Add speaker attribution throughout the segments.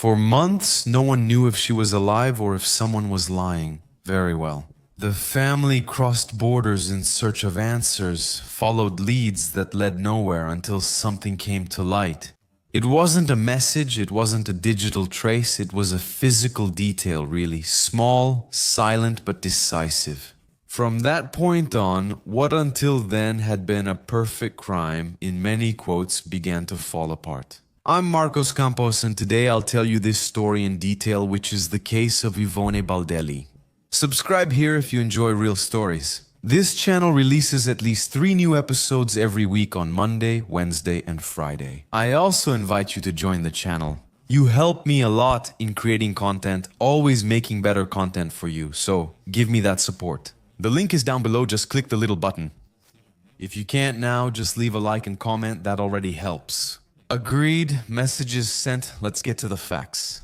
Speaker 1: For months, no one knew if she was alive or if someone was lying. Very well. The family crossed borders in search of answers, followed leads that led nowhere until something came to light. It wasn't a message, it wasn't a digital trace, it was a physical detail, really. Small, silent, but decisive. From that point on, what until then had been a perfect crime, in many quotes, began to fall apart. I'm Marcos Campos, and today I'll tell you this story in detail, which is the case of Ivone Baldelli. Subscribe here if you enjoy real stories. This channel releases at least 3 new episodes every week on Monday, Wednesday, and Friday. I also invite you to join the channel. You help me a lot in creating content, always making better content for you, so give me that support. The link is down below, just click the little button. If you can't now, just leave a like and comment, that already helps. Agreed, messages sent, let's get to the facts.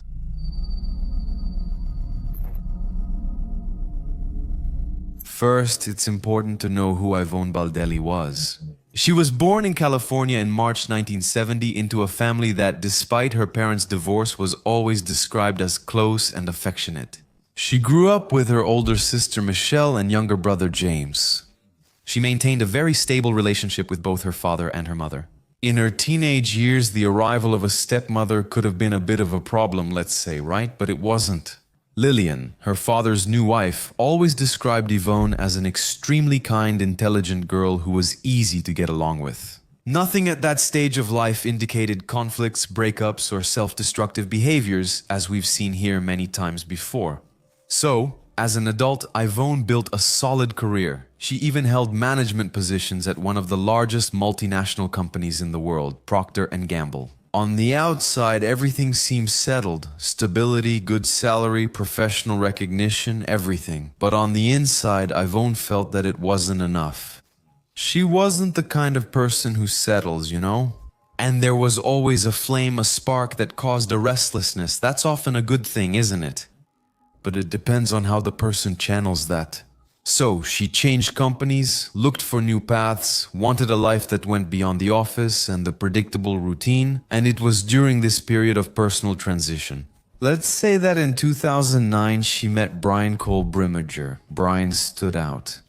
Speaker 1: First, it's important to know who Ivone Baldelli was. She was born in California in March 1970 into a family that, despite her parents' divorce, was always described as close and affectionate. She grew up with her older sister Michelle and younger brother James. She maintained a very stable relationship with both her father and her mother. In her teenage years, the arrival of a stepmother could have been a bit of a problem, let's say, right? But it wasn't. Lillian, her father's new wife, always described Ivone as an extremely kind, intelligent girl who was easy to get along with. Nothing at that stage of life indicated conflicts, breakups, or self-destructive behaviors, as we've seen here many times before. So, as an adult, Ivone built a solid career. She even held management positions at one of the largest multinational companies in the world, Procter & Gamble. On the outside, everything seemed settled. Stability, good salary, professional recognition, everything. But on the inside, Ivone felt that it wasn't enough. She wasn't the kind of person who settles, you know? And there was always a flame, a spark that caused a restlessness. That's often a good thing, isn't it? But it depends on how the person channels that. So, she changed companies, looked for new paths, wanted a life that went beyond the office and the predictable routine, and it was during this period of personal transition. Let's say that in 2009 she met Brian Cole Brimmager. Brian stood out.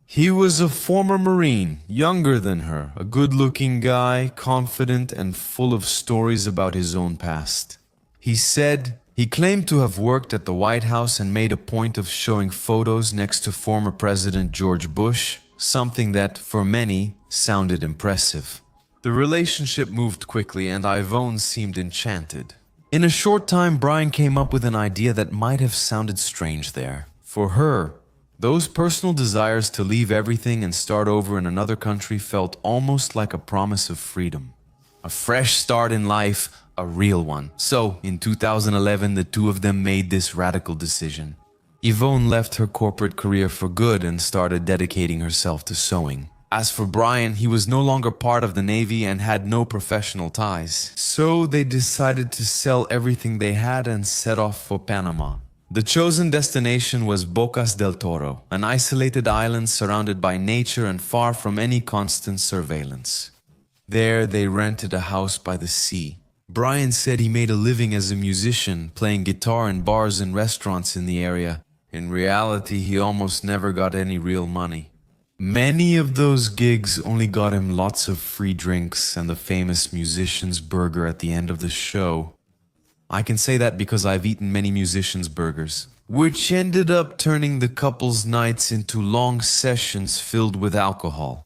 Speaker 1: He was a former Marine, younger than her, a good-looking guy, confident and full of stories about his own past. He claimed to have worked at the White House and made a point of showing photos next to former President George Bush, something that, for many, sounded impressive. The relationship moved quickly and Ivone seemed enchanted. In a short time, Brian came up with an idea that might have sounded strange there. For her, those personal desires to leave everything and start over in another country felt almost like a promise of freedom. A fresh start in life, a real one. So, in 2011, the two of them made this radical decision. Ivone left her corporate career for good and started dedicating herself to sewing. As for Brian, he was no longer part of the Navy and had no professional ties. So they decided to sell everything they had and set off for Panama. The chosen destination was Bocas del Toro, an isolated island surrounded by nature and far from any constant surveillance. There, they rented a house by the sea. Brian said he made a living as a musician, playing guitar in bars and restaurants in the area. In reality, he almost never got any real money. Many of those gigs only got him lots of free drinks and the famous musician's burger at the end of the show. I can say that because I've eaten many musicians' burgers, which ended up turning the couple's nights into long sessions filled with alcohol.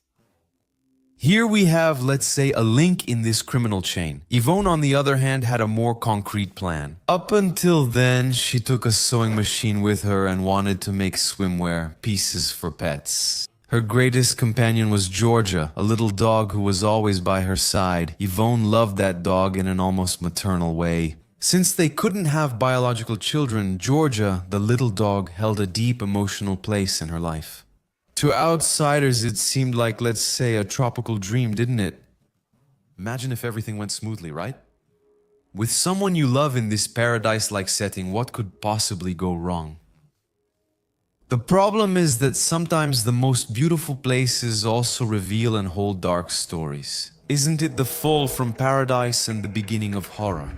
Speaker 1: Here we have, let's say, a link in this criminal chain. Ivone, on the other hand, had a more concrete plan. Up until then, she took a sewing machine with her and wanted to make swimwear, pieces for pets. Her greatest companion was Georgia, a little dog who was always by her side. Ivone loved that dog in an almost maternal way. Since they couldn't have biological children, Georgia, the little dog, held a deep emotional place in her life. To outsiders, it seemed like, let's say, a tropical dream, didn't it? Imagine if everything went smoothly, right? With someone you love in this paradise-like setting, what could possibly go wrong? The problem is that sometimes the most beautiful places also reveal and hold dark stories. Isn't it the fall from paradise and the beginning of horror?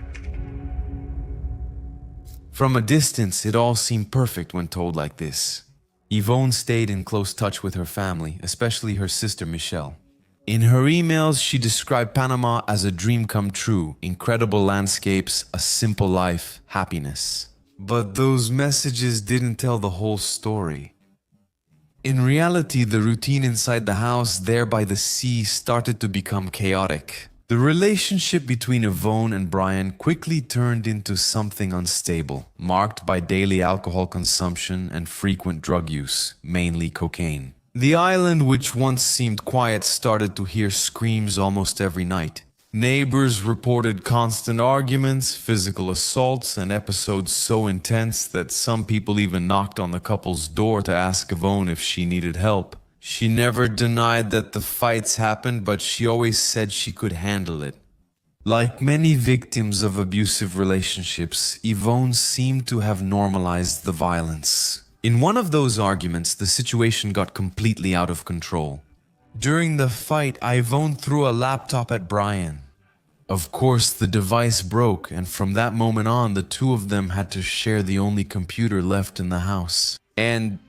Speaker 1: From a distance, it all seemed perfect when told like this. Ivone stayed in close touch with her family, especially her sister Michelle. In her emails, she described Panama as a dream come true, incredible landscapes, a simple life, happiness. But those messages didn't tell the whole story. In reality, the routine inside the house there by the sea started to become chaotic. The relationship between Ivone and Brian quickly turned into something unstable, marked by daily alcohol consumption and frequent drug use, mainly cocaine. The island, which once seemed quiet, started to hear screams almost every night. Neighbors reported constant arguments, physical assaults, and episodes so intense that some people even knocked on the couple's door to ask Ivone if she needed help. She never denied that the fights happened, but she always said she could handle it. Like many victims of abusive relationships, Ivone seemed to have normalized the violence. In one of those arguments, the situation got completely out of control. During the fight, Ivone threw a laptop at Brian. Of course, the device broke, and from that moment on, the two of them had to share the only computer left in the house. And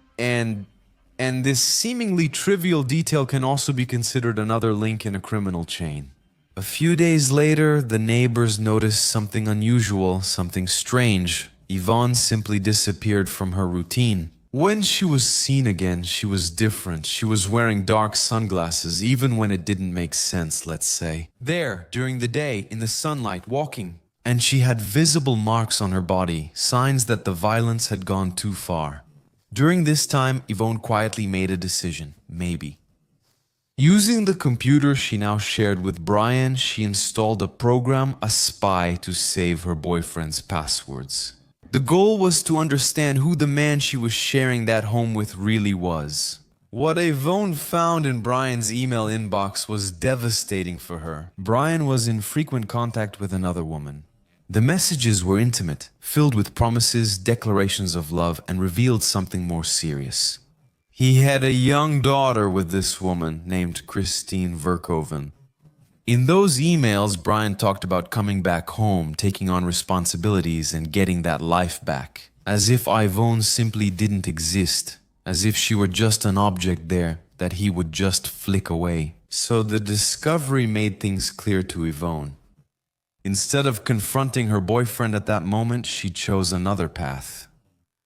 Speaker 1: this seemingly trivial detail can also be considered another link in a criminal chain. A few days later, the neighbors noticed something unusual, something strange. Ivone simply disappeared from her routine. When she was seen again, she was different. She was wearing dark sunglasses, even when it didn't make sense, let's say. There, during the day, in the sunlight, walking. And she had visible marks on her body, signs that the violence had gone too far. During this time, Ivone quietly made a decision, maybe. Using the computer she now shared with Brian, she installed a program, a spy, to save her boyfriend's passwords. The goal was to understand who the man she was sharing that home with really was. What Ivone found in Brian's email inbox was devastating for her. Brian was in frequent contact with another woman. The messages were intimate, filled with promises, declarations of love, and revealed something more serious. He had a young daughter with this woman named Christine Verkoven. In those emails, Brian talked about coming back home, taking on responsibilities, and getting that life back. As if Ivone simply didn't exist, as if she were just an object there that he would just flick away. So the discovery made things clear to Ivone. Instead of confronting her boyfriend at that moment, she chose another path.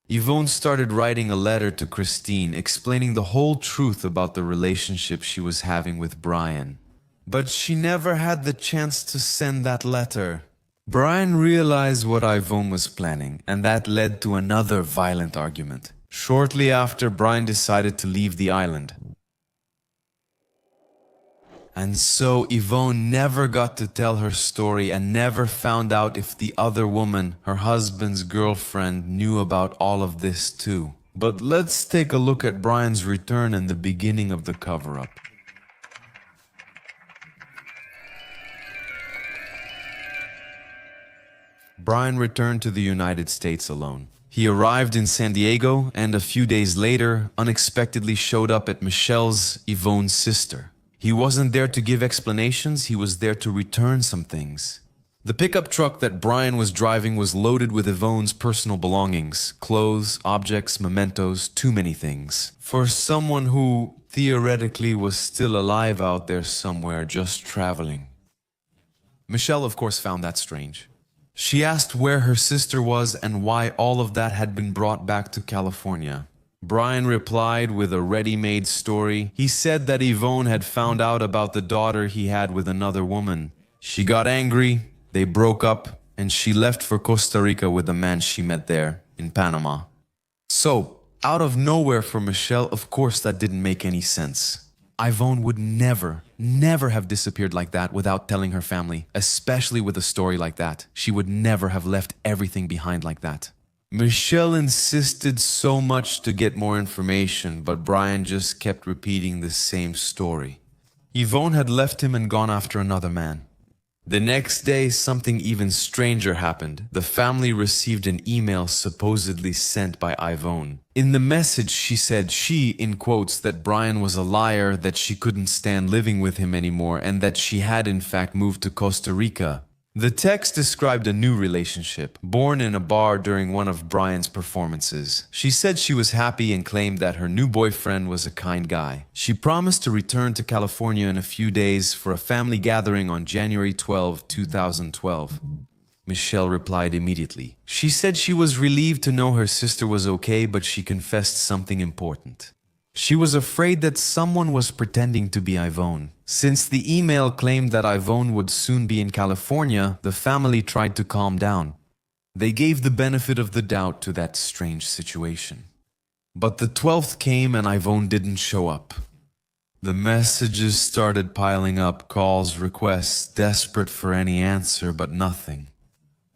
Speaker 1: Ivone started writing a letter to Christine, explaining the whole truth about the relationship she was having with Brian. But she never had the chance to send that letter. Brian realized what Ivone was planning, and that led to another violent argument. Shortly after, Brian decided to leave the island. And so Ivone never got to tell her story and never found out if the other woman, her husband's girlfriend, knew about all of this too. But let's take a look at Brian's return and the beginning of the cover-up. Brian returned to the United States alone. He arrived in San Diego and a few days later unexpectedly showed up at Michelle's, Ivone's sister. He wasn't there to give explanations, he was there to return some things. The pickup truck that Brian was driving was loaded with Ivone's personal belongings, clothes, objects, mementos, too many things. For someone who, theoretically, was still alive out there somewhere, just traveling. Michelle, of course, found that strange. She asked where her sister was and why all of that had been brought back to California. Brian replied with a ready-made story. He said that Ivone had found out about the daughter he had with another woman. She got angry, they broke up, and she left for Costa Rica with the man she met there, in Panama. So, out of nowhere for Michelle, of course that didn't make any sense. Ivone would never have disappeared like that without telling her family, especially with a story like that. She would never have left everything behind like that. Michelle insisted so much to get more information, but Brian just kept repeating the same story. Ivone had left him and gone after another man. The next day, something even stranger happened. The family received an email supposedly sent by Ivone. In the message, she said she, in quotes, that Brian was a liar, that she couldn't stand living with him anymore, and that she had in fact moved to Costa Rica. The text described a new relationship, born in a bar during one of Brian's performances. She said she was happy and claimed that her new boyfriend was a kind guy. She promised to return to California in a few days for a family gathering on January 12, 2012. Michelle replied immediately. She said she was relieved to know her sister was okay, but she confessed something important. She was afraid that someone was pretending to be Ivone. Since the email claimed that Ivone would soon be in California, the family tried to calm down. They gave the benefit of the doubt to that strange situation. But the 12th came and Ivone didn't show up. The messages started piling up, calls, requests, desperate for any answer, but nothing.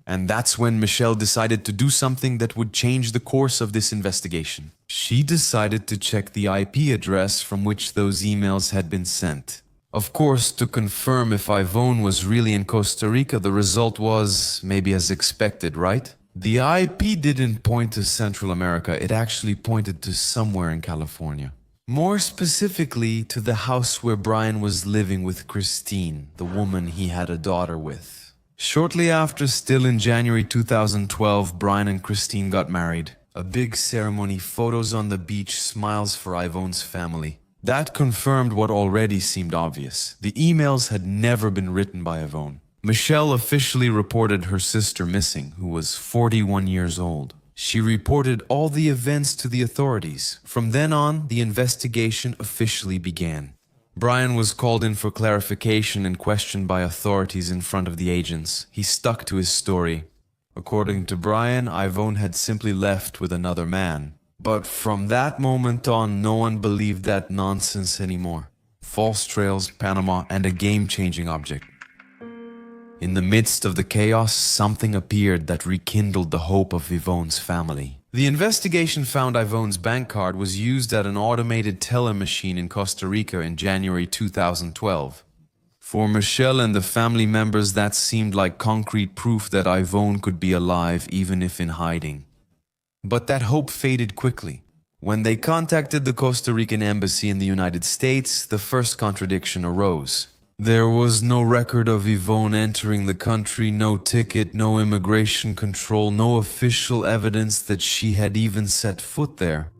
Speaker 1: And that's when Michelle decided to do something that would change the course of this investigation. She decided to check the IP address from which those emails had been sent. Of course, to confirm if Ivone was really in Costa Rica, the result was maybe as expected, right? The IP didn't point to Central America, it actually pointed to somewhere in California. More specifically, to the house where Brian was living with Christine, the woman he had a daughter with. Shortly after, still in January 2012, Brian and Christine got married. A big ceremony, photos on the beach, smiles for Ivone's family. That confirmed what already seemed obvious. The emails had never been written by Ivone. Michelle officially reported her sister missing, who was 41 years old. She reported all the events to the authorities. From then on, the investigation officially began. Brian was called in for clarification and questioned by authorities in front of the agents. He stuck to his story. According to Brian, Ivone had simply left with another man. But from that moment on, no one believed that nonsense anymore. False trails, Panama, and a game-changing object. In the midst of the chaos, something appeared that rekindled the hope of Ivone's family. The investigation found Ivone's bank card was used at an automated teller machine in Costa Rica in January 2012. For Michelle and the family members, that seemed like concrete proof that Ivone could be alive even if in hiding. But that hope faded quickly. When they contacted the Costa Rican embassy in the United States, the first contradiction arose. There was no record of Ivone entering the country, no ticket, no immigration control, no official evidence that she had even set foot there.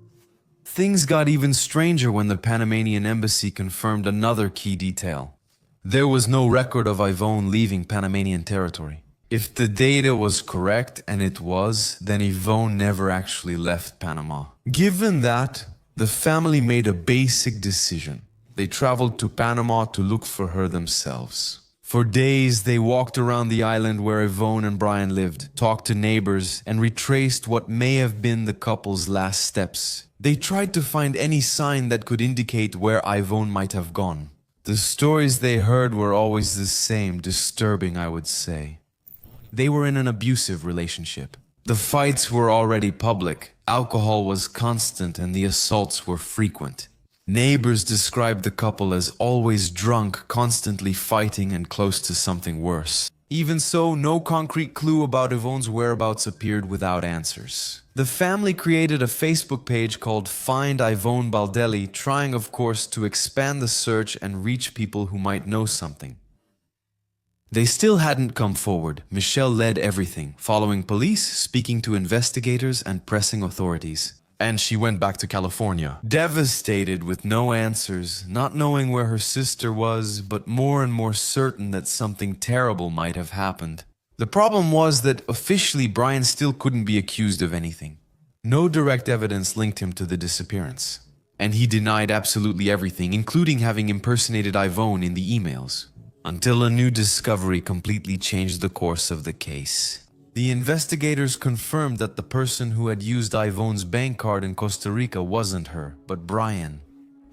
Speaker 1: Things got even stranger when the Panamanian embassy confirmed another key detail. There was no record of Ivone leaving Panamanian territory. If the data was correct, and it was, then Ivone never actually left Panama. Given that, the family made a basic decision. They traveled to Panama to look for her themselves. For days, they walked around the island where Ivone and Brian lived, talked to neighbors, and retraced what may have been the couple's last steps. They tried to find any sign that could indicate where Ivone might have gone. The stories they heard were always the same, disturbing, I would say. They were in an abusive relationship. The fights were already public, alcohol was constant, and the assaults were frequent. Neighbors described the couple as always drunk, constantly fighting, and close to something worse. Even so, no concrete clue about Ivone's whereabouts appeared without answers. The family created a Facebook page called Find Ivone Baldelli, trying of course to expand the search and reach people who might know something. They still hadn't come forward. Michelle led everything, following police, speaking to investigators, and pressing authorities. And she went back to California, devastated with no answers, not knowing where her sister was, but more and more certain that something terrible might have happened. The problem was that officially Brian still couldn't be accused of anything. No direct evidence linked him to the disappearance. And he denied absolutely everything, including having impersonated Ivone in the emails. Until a new discovery completely changed the course of the case. The investigators confirmed that the person who had used Ivone's bank card in Costa Rica wasn't her, but Brian.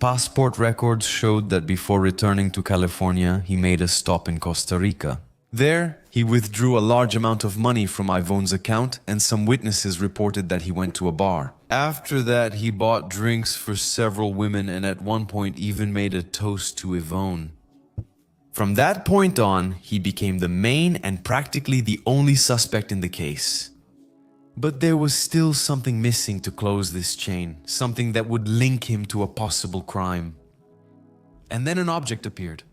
Speaker 1: Passport records showed that before returning to California, he made a stop in Costa Rica. There, he withdrew a large amount of money from Ivone's account, and some witnesses reported that he went to a bar. After that, he bought drinks for several women and at one point even made a toast to Ivone. From that point on, he became the main and practically the only suspect in the case. But there was still something missing to close this chain, something that would link him to a possible crime. And then an object appeared.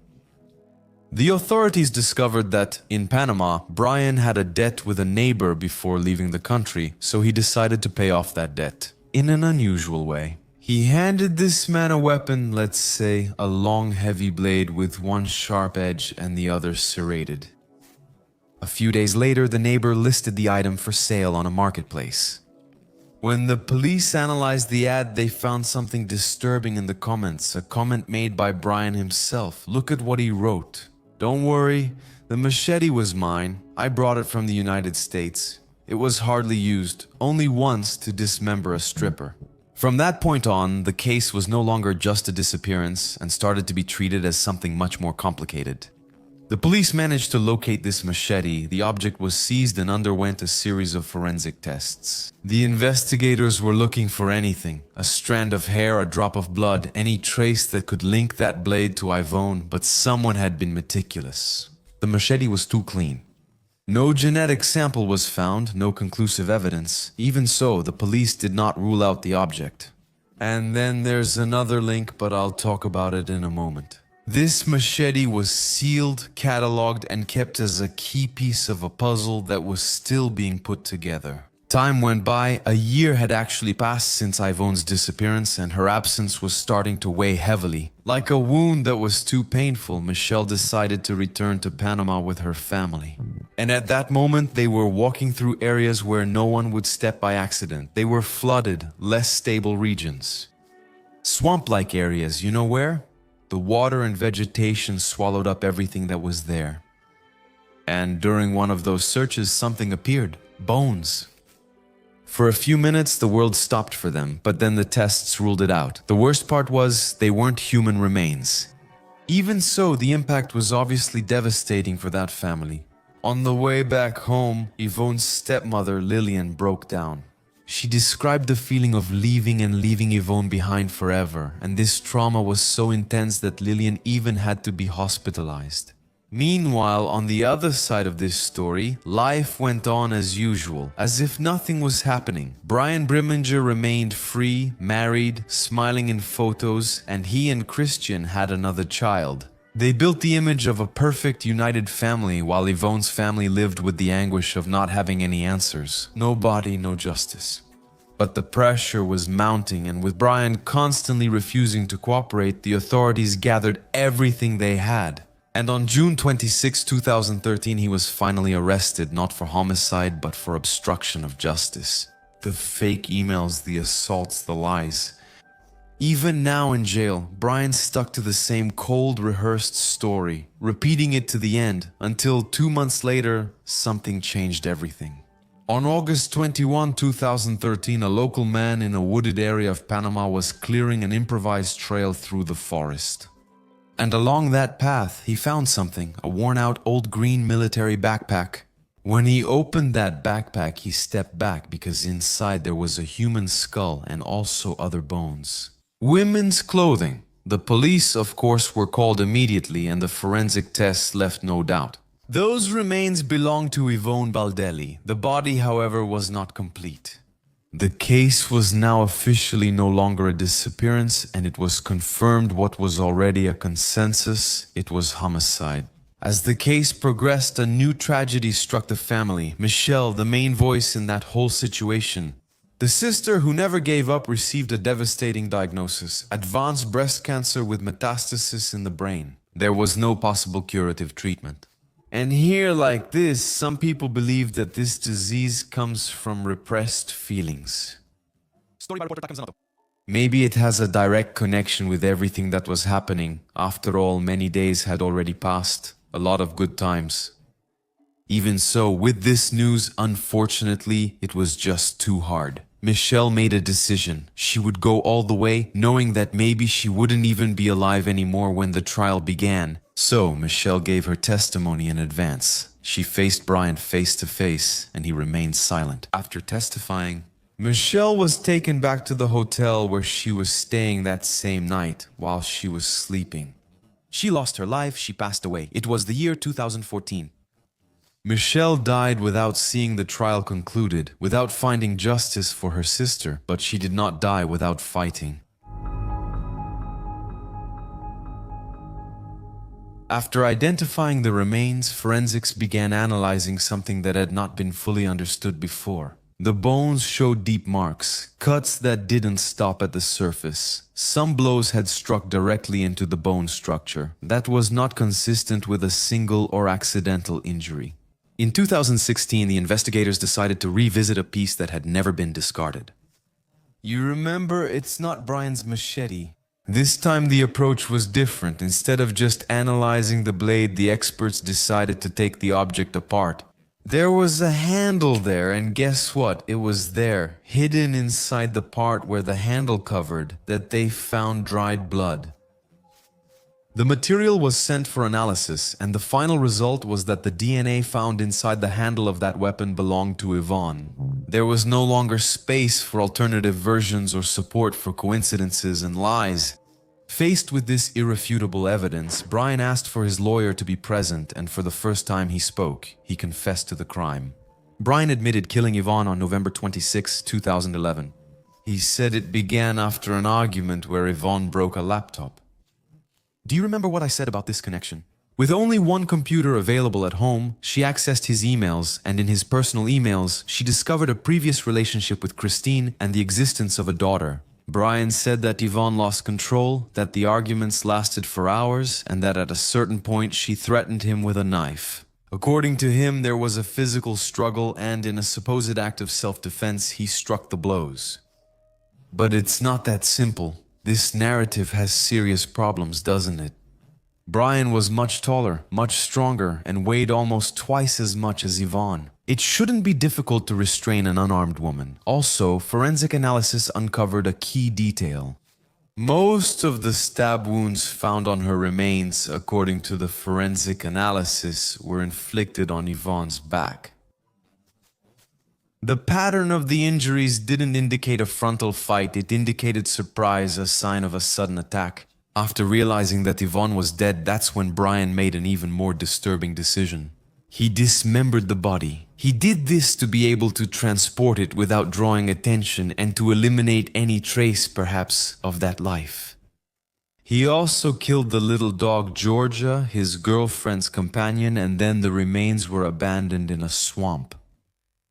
Speaker 1: The authorities discovered that, in Panama, Brian had a debt with a neighbor before leaving the country, so he decided to pay off that debt in an unusual way. He handed this man a weapon, let's say a long heavy blade with one sharp edge and the other serrated. A few days later, the neighbor listed the item for sale on a marketplace. When the police analyzed the ad, they found something disturbing in the comments, a comment made by Brian himself. Look at what he wrote. "Don't worry, the machete was mine. I brought it from the United States. It was hardly used, only once to dismember a stripper." From that point on, the case was no longer just a disappearance and started to be treated as something much more complicated. The police managed to locate this machete. The object was seized and underwent a series of forensic tests. The investigators were looking for anything, a strand of hair, a drop of blood, any trace that could link that blade to Ivone, but someone had been meticulous. The machete was too clean. No genetic sample was found, no conclusive evidence. Even so, the police did not rule out the object. And then there's another link, but I'll talk about it in a moment. This machete was sealed, catalogued, and kept as a key piece of a puzzle that was still being put together. Time went by. A year had actually passed since Ivone's disappearance, and her absence was starting to weigh heavily. Like a wound that was too painful, Michelle decided to return to Panama with her family. And at that moment, they were walking through areas where no one would step by accident. They were flooded, less stable regions. Swamp-like areas, you know where? The water and vegetation swallowed up everything that was there. And during one of those searches, something appeared. Bones. For a few minutes, the world stopped for them, but then the tests ruled it out. The worst part was, they weren't human remains. Even so, the impact was obviously devastating for that family. On the way back home, Ivone's stepmother, Lillian, broke down. She described the feeling of leaving Ivone behind forever, and this trauma was so intense that Lillian even had to be hospitalized. Meanwhile, on the other side of this story, life went on as usual, as if nothing was happening. Brian Brimminger remained free, married, smiling in photos, and he and Christian had another child. They built the image of a perfect, united family, while Ivone's family lived with the anguish of not having any answers. No body, no justice. But the pressure was mounting, and with Brian constantly refusing to cooperate, the authorities gathered everything they had. And on June 26, 2013, he was finally arrested, not for homicide, but for obstruction of justice. The fake emails, the assaults, the lies. Even now in jail, Brian stuck to the same cold, rehearsed story, repeating it to the end, until 2 months later, something changed everything. On August 21, 2013, a local man in a wooded area of Panama was clearing an improvised trail through the forest. And along that path, he found something, a worn-out old green military backpack. When he opened that backpack, he stepped back because inside there was a human skull and also other bones. Women's clothing. The police, of course, were called immediately, and the forensic tests left no doubt. Those remains belonged to Ivone Baldelli. The body, however, was not complete. The case was now officially no longer a disappearance, and it was confirmed what was already a consensus: it was homicide. As the case progressed, a new tragedy struck the family. Michelle, the main voice in that whole situation. The sister who never gave up received a devastating diagnosis: advanced breast cancer with metastasis in the brain. There was no possible curative treatment. And here, like this, some people believe that this disease comes from repressed feelings. Maybe it has a direct connection with everything that was happening. After all, many days had already passed, a lot of good times. Even so, with this news, unfortunately, it was just too hard. Michelle made a decision. She would go all the way, knowing that maybe she wouldn't even be alive anymore when the trial began. So, Michelle gave her testimony in advance. She faced Brian face to face, and he remained silent. After testifying, Michelle was taken back to the hotel where she was staying that same night while she was sleeping. She lost her life, she passed away. It was the year 2014. Michelle died without seeing the trial concluded, without finding justice for her sister, but she did not die without fighting. After identifying the remains, forensics began analyzing something that had not been fully understood before. The bones showed deep marks, cuts that didn't stop at the surface. Some blows had struck directly into the bone structure. That was not consistent with a single or accidental injury. In 2016, the investigators decided to revisit a piece that had never been discarded. You remember, it's not Brian's machete. This time the approach was different. Instead of just analyzing the blade, the experts decided to take the object apart. There was a handle there, and guess what? It was there, hidden inside the part where the handle covered, that they found dried blood. The material was sent for analysis, and the final result was that the DNA found inside the handle of that weapon belonged to Ivone. There was no longer space for alternative versions or support for coincidences and lies. Faced with this irrefutable evidence, Brian asked for his lawyer to be present, and for the first time he spoke, he confessed to the crime. Brian admitted killing Ivone on November 26, 2011. He said it began after an argument where Ivone broke a laptop. Do you remember what I said about this connection? With only one computer available at home, she accessed his emails, and in his personal emails, she discovered a previous relationship with Christine and the existence of a daughter. Brian said that Ivone lost control, that the arguments lasted for hours, and that at a certain point she threatened him with a knife. According to him, there was a physical struggle, and in a supposed act of self-defense, he struck the blows. But it's not that simple. This narrative has serious problems, doesn't it? Brian was much taller, much stronger, and weighed almost twice as much as Ivone. It shouldn't be difficult to restrain an unarmed woman. Also, forensic analysis uncovered a key detail. Most of the stab wounds found on her remains, according to the forensic analysis, were inflicted on Yvonne's back. The pattern of the injuries didn't indicate a frontal fight, it indicated surprise, a sign of a sudden attack. After realizing that Ivone was dead, that's when Brian made an even more disturbing decision. He dismembered the body. He did this to be able to transport it without drawing attention and to eliminate any trace, perhaps, of that life. He also killed the little dog Georgia, his girlfriend's companion, and then the remains were abandoned in a swamp.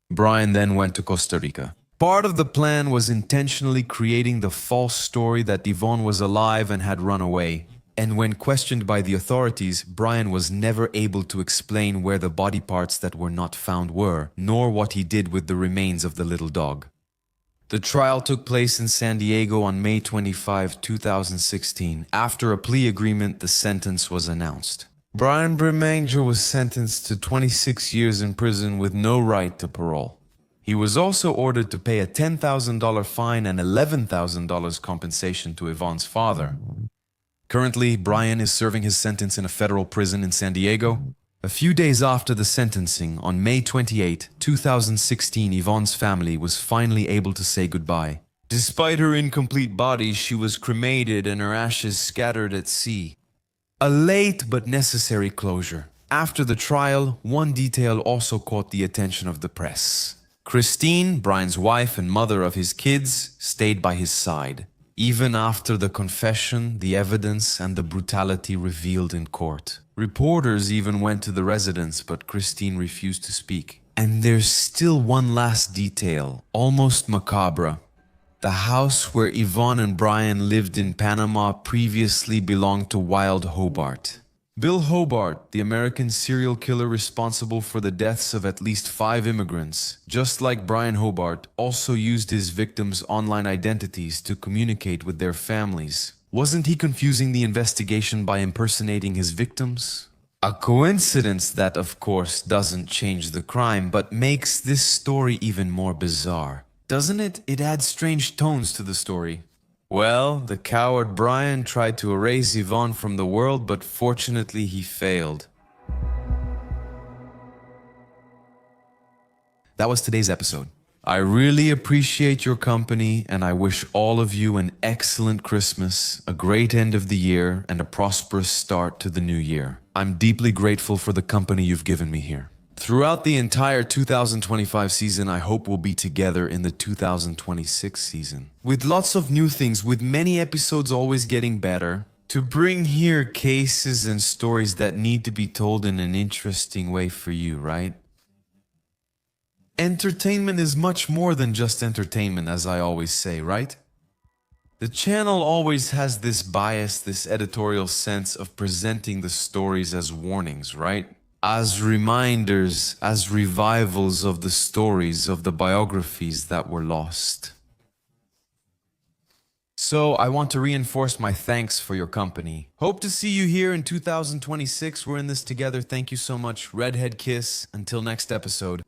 Speaker 1: Brian then went to Costa Rica. Part of the plan was intentionally creating the false story that Ivone was alive and had run away. And when questioned by the authorities, Brian was never able to explain where the body parts that were not found were, nor what he did with the remains of the little dog. The trial took place in San Diego on May 25, 2016. After a plea agreement, the sentence was announced. Brian Bremanger was sentenced to 26 years in prison with no right to parole. He was also ordered to pay a $10,000 fine and $11,000 compensation to Yvonne's father. Currently, Brian is serving his sentence in a federal prison in San Diego. A few days after the sentencing, on May 28, 2016, Yvonne's family was finally able to say goodbye. Despite her incomplete body, she was cremated and her ashes scattered at sea. A late but necessary closure. After the trial, one detail also caught the attention of the press. Christine, Brian's wife and mother of his kids, stayed by his side. Even after the confession, the evidence, and the brutality revealed in court. Reporters even went to the residence, but Christine refused to speak. And there's still one last detail, almost macabre. The house where Ivone and Brian lived in Panama previously belonged to Wild Hobart. Bill Hobart, the American serial killer responsible for the deaths of at least 5 immigrants, just like Brian Hobart, also used his victims' online identities to communicate with their families. Wasn't he confusing the investigation by impersonating his victims? A coincidence that, of course, doesn't change the crime, but makes this story even more bizarre. Doesn't it? It adds strange tones to the story. Well, the coward Brian tried to erase Ivone from the world, but fortunately he failed. That was today's episode. I really appreciate your company, and I wish all of you an excellent Christmas, a great end of the year, and a prosperous start to the new year. I'm deeply grateful for the company you've given me here. Throughout the entire 2025 season, I hope we'll be together in the 2026 season. With lots of new things, with many episodes always getting better, To bring here cases and stories that need to be told in an interesting way for you, right? Entertainment is much more than just entertainment, as I always say, right? The channel always has this bias, this editorial sense of presenting the stories as warnings, right? As reminders, as revivals of the stories, of the biographies that were lost. So I want to reinforce my thanks for your company. Hope to see you here in 2026. We're in this together. Thank you so much. Redhead kiss. Until next episode.